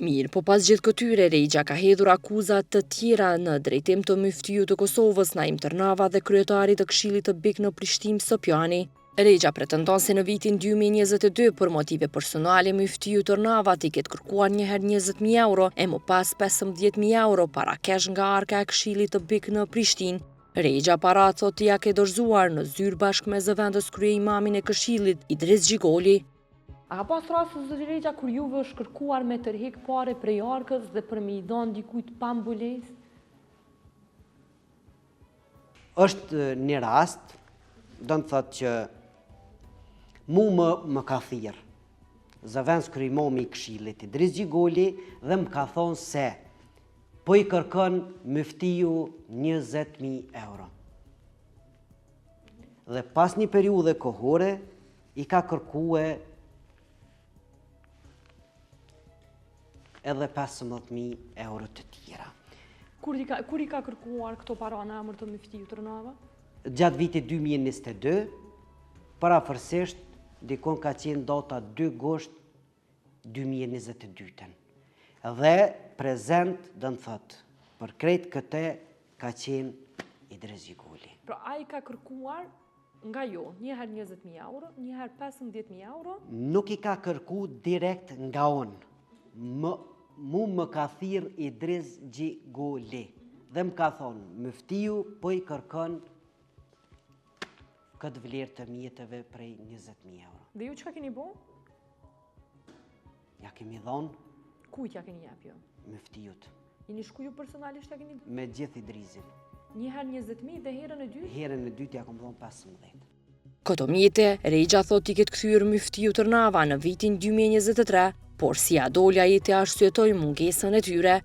Mirë, po pas gjithë këtyre, Regja ka hedhur akuzat të tjera në drejtim të myftijut të Kosovës, Naim Tërnava dhe kryetarit të Këshillit të BiK në Prishtinë, Sopjani. Regja pretendon se në vitin 2022 për motive personale myftiju Tërnava i ketë kërkuar njëherë 20.000 euro e më pas 15.000 euro para kesh nga arka e Këshillit të BiK në Prishtinë. Regja para thot ja ke dorëzuar në zyrë bashkë me zëvendës kryeimamin e Këshillit, Idris Gjigoli. A ka pas rast zoti Regja kur juve është kërkuar me tërheq pare prej arkës dhe për me i dhënë dikujt pa mbulesë? Është një rast, do të thotë që më ka thirrë zëvendës kryeimamin i Këshillit, Idris Gjigoli, dhe më ka thonë se po i kërkon myftiju 20.000 euro. Dhe pas një periudhe kohore i ka kërkue edhe 15.000 euro të tjera. Kur i ka kërkuar këto para në emër të myftijut Tërnava? Gjatë vitit 2022, parafërsisht dikon ka qenë data 2 gusht 2022. Dhe prezent, dënë thëtë, për krejt këte ka qenë Idris Gjigoli. Pra a i ka kërkuar nga jo, njëherë 20.000 euro, njëherë 15.000 euro? Nuk i ka kërku direkt nga unë. Më ka thirë Idris Gjigoli dhe më ka thonë, myftiju po i kërkon këtë vlerë të mjetëve prej 20.000 euro. Dhe ju që ka keni bo? Ja kemi dhonë. Kujt ja keni jap jo? Myftijut. Jeni shku ju personalisht ja keni? Me gjithë Idrisin. Njëherë 20.000 dhe herën e dytë? Herën e dytë ja kom dhonë 15. Këto mjete, Regja thot i ketë kthyer myftiju Tërnava në vitin 2023, por si a dolja i të arsyetoj mungesën e tyre.